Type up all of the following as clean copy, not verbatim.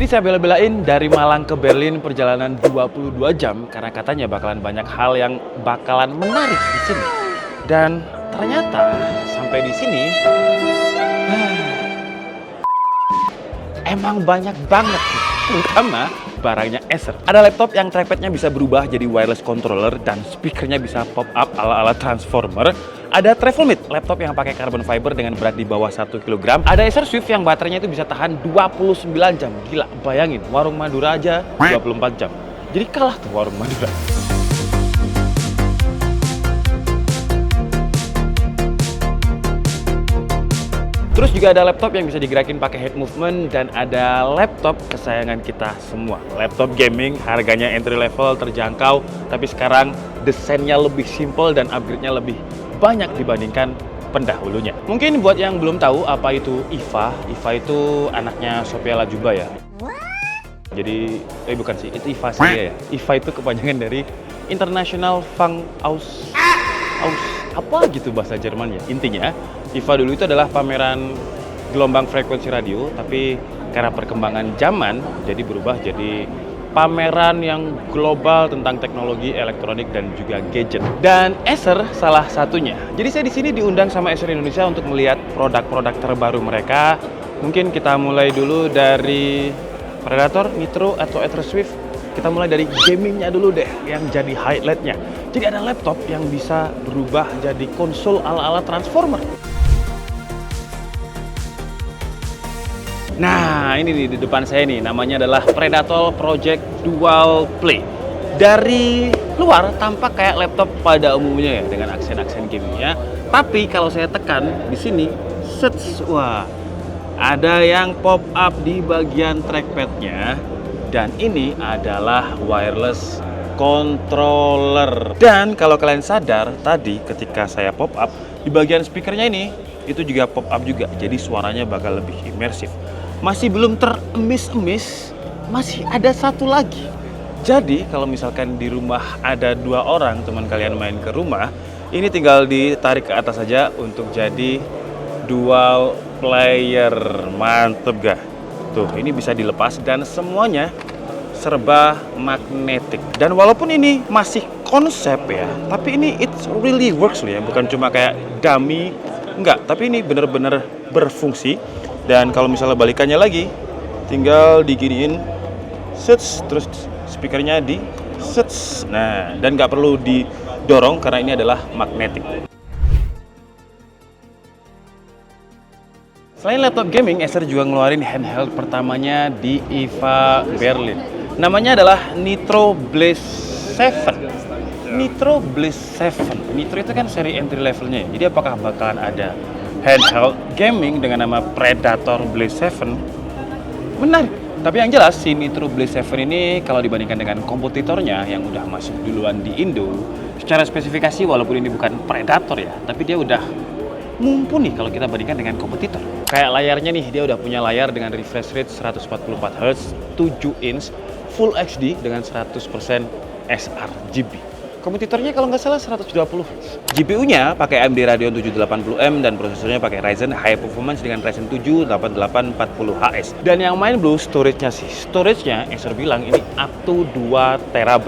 Jadi saya bela-belain dari Malang ke Berlin perjalanan 22 jam karena katanya bakalan banyak hal yang bakalan menarik di sini. Dan ternyata sampai di sini emang banyak banget sih, terutama barangnya Acer. Ada laptop yang trackpadnya bisa berubah jadi wireless controller dan speakernya bisa pop up ala-ala Transformer. Ada Travelmate, laptop yang pakai carbon fiber dengan berat di bawah 1 kg. Ada Acer Swift yang baterainya itu bisa tahan 29 jam. Gila, bayangin, warung Madura aja 24 jam. Jadi kalah tuh warung Madura. Terus juga ada laptop yang bisa digerakin pakai head movement dan ada laptop kesayangan kita semua. Laptop gaming, harganya entry level, terjangkau, tapi sekarang desainnya lebih simple dan upgrade-nya lebih banyak dibandingkan pendahulunya. Mungkin buat yang belum tahu apa itu IFA, IFA itu anaknya Sophia Latjuba ya. Jadi, bukan sih, itu IFA sih ya. IFA itu kepanjangan dari International Funk Aus apa gitu bahasa Jermannya. Intinya, IFA dulu itu adalah pameran gelombang frekuensi radio, tapi karena perkembangan zaman jadi berubah jadi pameran yang global tentang teknologi elektronik dan juga gadget. Dan Acer salah satunya. Jadi saya di sini diundang sama Acer Indonesia untuk melihat produk-produk terbaru mereka. Mungkin kita mulai dulu dari Predator, Nitro, atau Acer Swift. Kita mulai dari gamingnya dulu deh, yang jadi highlightnya. Jadi ada laptop yang bisa berubah jadi konsol ala-ala Transformer. Nah, ini nih di depan saya nih, namanya adalah Predator Project Dual Play. Dari luar tampak kayak laptop pada umumnya ya, dengan aksen-aksen gamingnya. Tapi kalau saya tekan di sini, wah, ada yang pop up di bagian trackpadnya. Dan ini adalah wireless controller. Dan kalau kalian sadar, tadi ketika saya pop up, di bagian speakernya ini, itu juga pop up juga. Jadi suaranya bakal lebih imersif. Masih belum teremis-emis, masih ada satu lagi. Jadi kalau misalkan di rumah ada 2 orang, teman kalian main ke rumah, ini tinggal ditarik ke atas saja untuk jadi dual player. Mantep gak? Tuh, ini bisa dilepas dan semuanya serba magnetik. Dan walaupun ini masih konsep ya, tapi ini it really works loh ya, bukan cuma kayak dummy, enggak, tapi ini bener-bener berfungsi. Dan kalau misalnya balikannya lagi, tinggal diginiin, terus speakernya di nah, dan nggak perlu didorong karena ini adalah magnetik. Selain laptop gaming, Acer juga ngeluarin handheld pertamanya di IFA Berlin. Namanya adalah Nitro Blaze 7. Nitro Blaze 7. Nitro itu kan seri entry levelnya ya. Jadi apakah bakalan ada handheld gaming dengan nama Predator Blaze 7? Menarik. Tapi yang jelas si Nitro Blaze 7 ini kalau dibandingkan dengan kompetitornya yang udah masuk duluan di Indo, secara spesifikasi walaupun ini bukan Predator ya, tapi dia udah mumpuni kalau kita bandingkan dengan kompetitor. Kayak layarnya nih, dia udah punya layar dengan refresh rate 144Hz, 7 inch, Full HD dengan 100% sRGB. Kompetitornya kalau nggak salah 120Hz. GPU-nya pakai AMD Radeon 780M dan prosesornya pakai Ryzen High Performance dengan Ryzen 7 8840HS. Dan yang main blue storage-nya sih. Storage-nya Acer bilang ini up to 2 TB.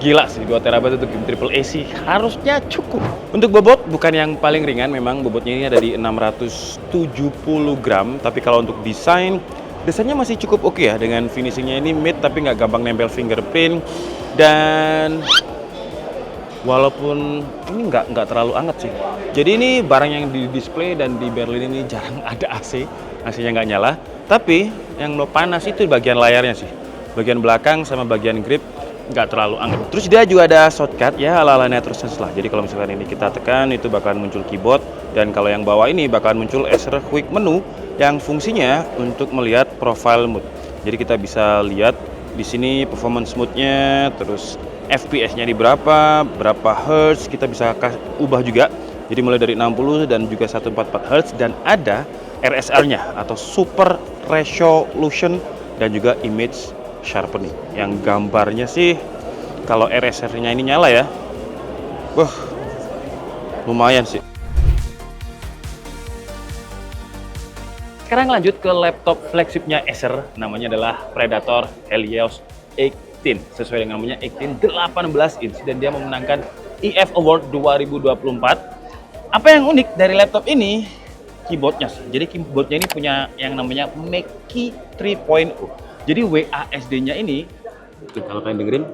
Gila sih, 2 TB untuk game AAA sih harusnya cukup. Untuk bobot, bukan yang paling ringan, memang bobotnya ini ada di 670 gram. Tapi kalau untuk desainnya masih cukup oke ya, dengan finishingnya ini mid tapi nggak gampang nempel fingerprint. Dan walaupun ini nggak terlalu anget sih. Jadi ini barang yang di display dan di Berlin ini jarang ada AC. AC-nya nggak nyala. Tapi yang lo panas itu bagian layarnya sih. Bagian belakang sama bagian grip nggak terlalu anget. Terus dia juga ada shortcut ya ala-ala NetroSense lah. Jadi kalau misalkan ini kita tekan itu bakalan muncul keyboard, dan kalau yang bawah ini bakalan muncul Acer Quick Menu yang fungsinya untuk melihat profile mode. Jadi kita bisa lihat di sini performance mode-nya, terus FPS-nya di berapa hertz, kita bisa ubah juga. Jadi mulai dari 60 dan juga 144 Hz, dan ada RSL-nya atau Super Resolution dan juga Image Sharpening. Yang gambarnya sih kalau RSR-nya ini nyala ya, wah lumayan sih. Sekarang lanjut ke laptop flagshipnya Acer, namanya adalah Predator Helios 18. Sesuai dengan namanya 18 inch dan dia memenangkan EF Award 2024. Apa yang unik dari laptop ini? Keyboardnya sih. Jadi keyboardnya ini punya yang namanya Mackie 3.0. Jadi WASD-nya ini, tuh, kalau kalian dengerin,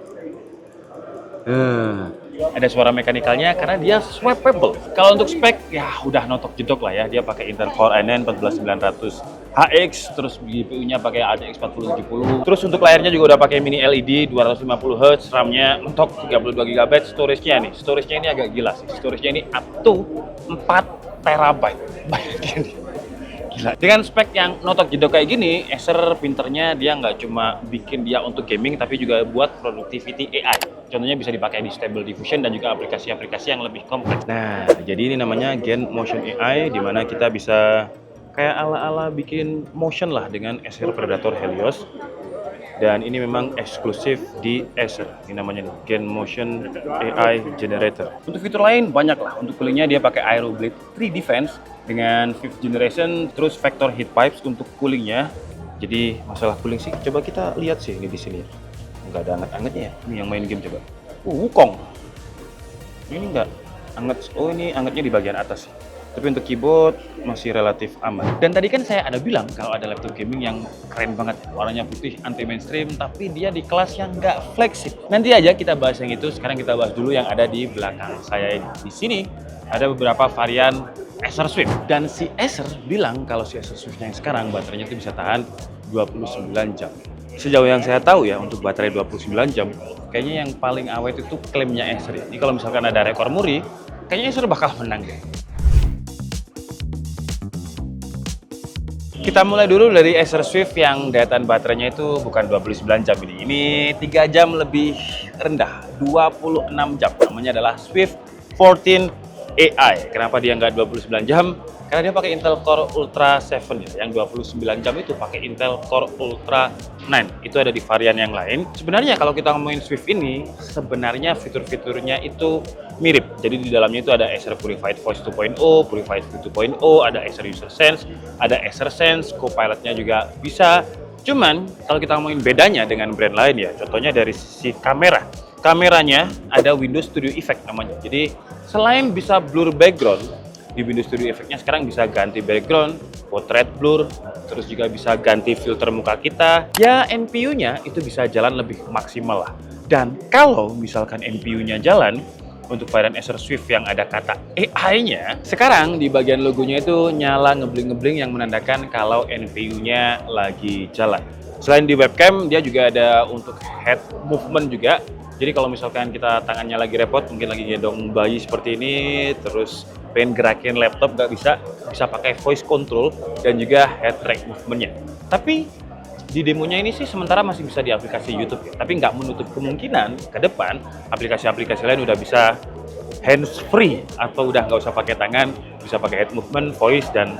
ada suara mekanikalnya karena dia swappable. Kalau untuk spek, ya udah notok jedok lah ya. Dia pakai Intel Core i9 14900 HX, terus GPU-nya pakai RTX 4070. Terus untuk layarnya juga udah pakai mini LED 250 Hz, RAM-nya mentok 32 GB, storage-nya nih. Storage-nya ini agak gila sih. Storage-nya ini up to 4 terabyte. Bayangin. Gila. Dengan spek yang notok jedok kayak gini, Acer pinternya dia nggak cuma bikin dia untuk gaming, tapi juga buat productivity AI. Contohnya bisa dipakai di Stable Diffusion dan juga aplikasi-aplikasi yang lebih kompleks. Nah, jadi ini namanya Gen Motion AI, di mana kita bisa kayak ala-ala bikin motion lah dengan Acer Predator Helios. Dan ini memang eksklusif di Acer. Ini namanya Gen Motion AI Generator. Untuk fitur lain banyak lah. Untuk coolingnya dia pakai Aeroblade 3 Defense dengan 5th generation, terus vector heat pipes untuk coolingnya. Jadi masalah cooling sih, coba kita lihat sih ini di sini. Nggak ada anget-angetnya ya. Ini yang main game coba. Wukong. Ini nggak anget. Oh, ini angetnya di bagian atas sih. Tapi untuk keyboard masih relatif aman. Dan tadi kan saya ada bilang kalau ada laptop gaming yang keren banget, warnanya putih, anti mainstream, tapi dia di kelas yang nggak flagship. Nanti aja kita bahas yang itu. Sekarang kita bahas dulu yang ada di belakang saya ini. Di sini ada beberapa varian Acer Swift. Dan si Acer bilang kalau si Acer Swift yang sekarang baterainya itu bisa tahan 29 jam. Sejauh yang saya tahu ya, untuk baterai 29 jam, kayaknya yang paling awet itu klaimnya Acer. Ini kalau misalkan ada rekor muri, kayaknya Acer bakal menang deh. Kita mulai dulu dari Acer Swift yang daya tahan baterainya itu bukan 29 jam ini. Ini 3 jam lebih rendah, 26 jam. Namanya adalah Swift 14 AI. Kenapa dia nggak 29 jam? Karena dia pakai Intel Core Ultra 7 ya. Yang 29 jam itu pakai Intel Core Ultra 9. Itu ada di varian yang lain. Sebenarnya kalau kita ngomongin Swift ini, sebenarnya fitur-fiturnya itu mirip. Jadi di dalamnya itu ada Acer Purified Voice 2.0, Purified View 2.0, ada Acer User Sense, ada Acer Sense, Copilot-nya juga bisa. Cuman kalau kita ngomongin bedanya dengan brand lain ya, contohnya dari sisi kamera. Kameranya ada Windows Studio Effect namanya. Jadi selain bisa blur background, di Windows Studio Effect-nya sekarang bisa ganti background, portrait blur, terus juga bisa ganti filter muka kita. Ya, NPU-nya itu bisa jalan lebih maksimal lah. Dan kalau misalkan NPU-nya jalan, untuk varian Acer Swift yang ada kata AI-nya, sekarang di bagian logonya itu nyala ngebling-ngebling yang menandakan kalau NPU-nya lagi jalan. Selain di webcam, dia juga ada untuk head movement juga. Jadi kalau misalkan kita tangannya lagi repot, mungkin lagi gendong bayi seperti ini, terus pengen gerakin laptop nggak bisa pakai voice control dan juga head track movement-nya. Tapi di demonya ini sih sementara masih bisa di aplikasi YouTube ya. Tapi nggak menutup kemungkinan ke depan aplikasi-aplikasi lain udah bisa hands free atau udah nggak usah pakai tangan, bisa pakai head movement, voice dan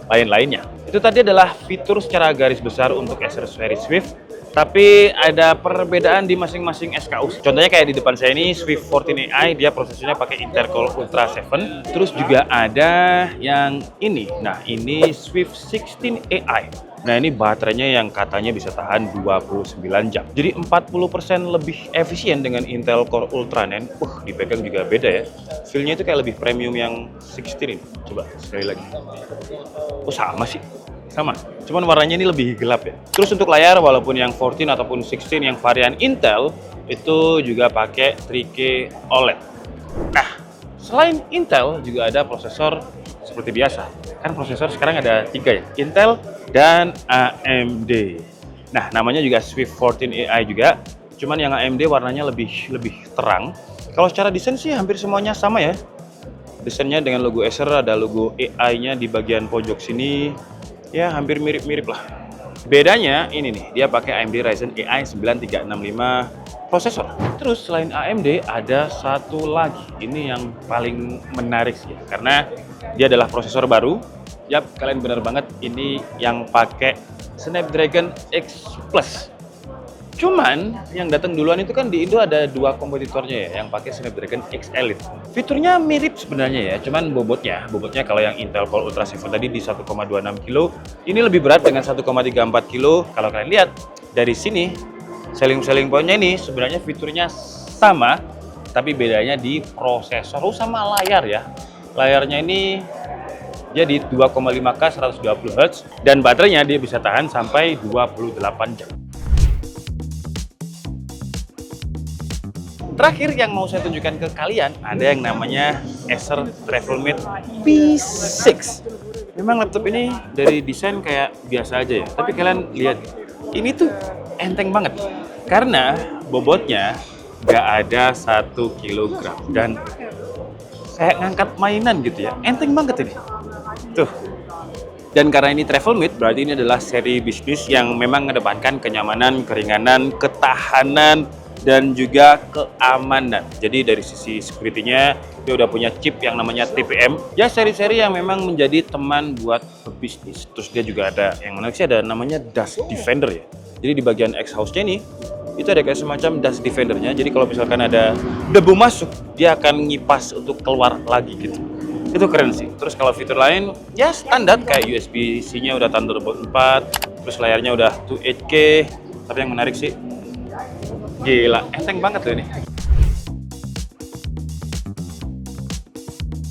lain-lainnya. Itu tadi adalah fitur secara garis besar untuk Acer Series Swift. Tapi ada perbedaan di masing-masing SKU. Contohnya kayak di depan saya ini Swift 14 AI, dia prosesornya pakai Intel Core Ultra 7. Terus juga ada yang ini. Nah, ini Swift 16 AI. Nah, ini baterainya yang katanya bisa tahan 29 jam. Jadi 40% lebih efisien dengan Intel Core Ultra 9. Dipegang juga beda ya. Feel-nya itu kayak lebih premium yang 16 ini. Coba sekali lagi. Oh, sama sih. Sama, cuman warnanya ini lebih gelap ya. Terus untuk layar, walaupun yang 14 ataupun 16 yang varian Intel, itu juga pakai 3K OLED. Nah, selain Intel, juga ada prosesor seperti biasa. Kan prosesor sekarang ada 3 ya, Intel dan AMD. Nah, namanya juga Swift 14 AI juga, cuman yang AMD warnanya lebih terang. Kalau secara desain sih hampir semuanya sama ya. Desainnya dengan logo Acer, ada logo AI-nya di bagian pojok sini. Ya, hampir mirip-mirip lah. Bedanya ini nih, dia pakai AMD Ryzen AI 9365 prosesor. Terus selain AMD ada satu lagi. Ini yang paling menarik sih, karena dia adalah prosesor baru. Yap, kalian benar banget, ini yang pakai Snapdragon X Plus. Cuman yang datang duluan itu kan di Indo ada dua kompetitornya ya, yang pakai Snapdragon X Elite. Fiturnya mirip sebenarnya ya, cuman bobotnya kalau yang Intel Core Ultra 7 tadi di 1,26 kilo, ini lebih berat dengan 1,34 kilo. Kalau kalian lihat dari sini, selling pointnya ini sebenarnya fiturnya sama, tapi bedanya di prosesor sama layar ya. Layarnya ini jadi 2,5K 120 Hz dan baterainya dia bisa tahan sampai 28 jam. Terakhir yang mau saya tunjukkan ke kalian, ada yang namanya Acer Travelmate P6. Memang laptop ini dari desain kayak biasa aja ya, tapi kalian lihat, ini tuh enteng banget. Karena bobotnya nggak ada 1 kilogram. Dan kayak ngangkat mainan gitu ya, enteng banget ini. Tuh. Dan karena ini Travelmate, berarti ini adalah seri bisnis yang memang mengedepankan kenyamanan, keringanan, ketahanan, dan juga keamanan. Jadi dari sisi security-nya dia udah punya chip yang namanya TPM. Ya seri-seri yang memang menjadi teman buat pebisnis. Terus dia juga ada yang menarik sih, ada namanya Dust Defender ya. Jadi di bagian exhaust-nya ini itu ada kayak semacam Dust Defender-nya. Jadi kalau misalkan ada debu masuk, dia akan ngipas untuk keluar lagi gitu. Itu keren sih. Terus kalau fitur lain ya standar kayak USB-C-nya udah Thunderbolt 4, terus layarnya udah 2 8K. Tapi yang menarik sih, gila, enteng banget loh ini.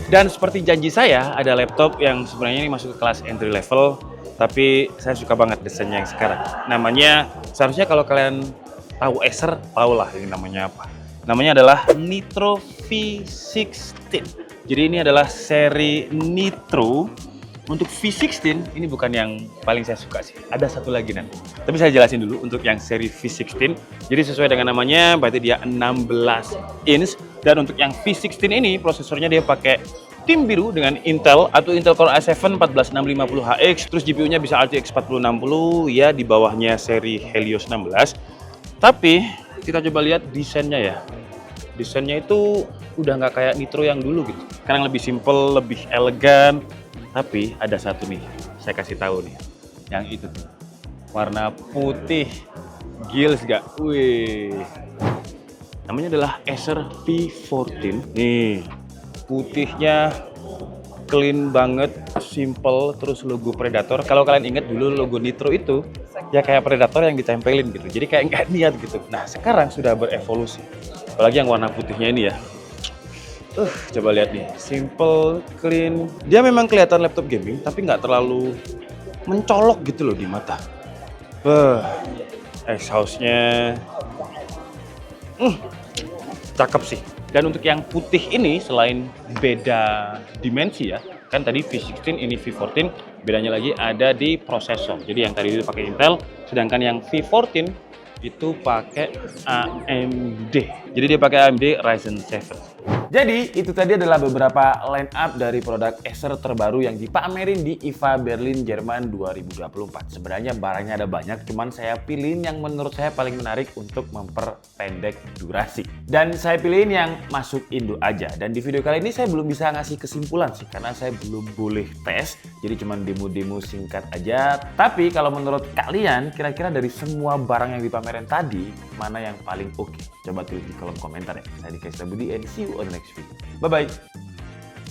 Dan seperti janji saya, ada laptop yang sebenarnya ini masuk ke kelas entry level, tapi saya suka banget desainnya yang sekarang. Namanya, seharusnya kalau kalian tahu Acer, tahu lah ini namanya apa. Namanya adalah Nitro V16. Jadi ini adalah seri Nitro. Untuk V16 ini bukan yang paling saya suka sih. Ada satu lagi nanti. Tapi saya jelasin dulu untuk yang seri V16. Jadi sesuai dengan namanya, berarti dia 16 inch. Dan untuk yang V16 ini prosesornya dia pakai tim biru dengan Intel atau Intel Core i7 14650HX. Terus GPU-nya bisa RTX 4060 ya, di bawahnya seri Helios 16. Tapi kita coba lihat desainnya ya. Desainnya itu udah nggak kayak Nitro yang dulu gitu. Sekarang lebih simple, lebih elegan. Tapi ada satu nih, saya kasih tahu nih, yang itu tuh, warna putih, gils gak? Wih, namanya adalah Acer P14. Nih, putihnya clean banget, simple, terus logo Predator. Kalau kalian ingat dulu logo Nitro itu, ya kayak Predator yang ditempelin gitu. Jadi kayak nggak niat gitu. Nah, sekarang sudah berevolusi. Apalagi yang warna putihnya ini ya. Coba lihat nih, simple, clean. Dia memang kelihatan laptop gaming, tapi nggak terlalu mencolok gitu loh di mata. Exhaust-nya, cakep sih. Dan untuk yang putih ini, selain beda dimensi ya, kan tadi V16 ini V14, bedanya lagi ada di prosesor. Jadi yang tadi itu pakai Intel, sedangkan yang V14 itu pakai AMD. Jadi dia pakai AMD Ryzen 7. Jadi, itu tadi adalah beberapa line up dari produk Acer terbaru yang dipamerin di IFA Berlin, Jerman 2024. Sebenarnya barangnya ada banyak, cuman saya pilihin yang menurut saya paling menarik untuk memperpendek durasi. Dan saya pilihin yang masuk Indo aja. Dan di video kali ini saya belum bisa ngasih kesimpulan sih, karena saya belum boleh tes. Jadi cuman demo-demo singkat aja. Tapi kalau menurut kalian, kira-kira dari semua barang yang dipamerin tadi, mana yang paling oke? Coba tulis di kolom komentar ya. Saya Dika Budi and see you on the next video. Bye-bye.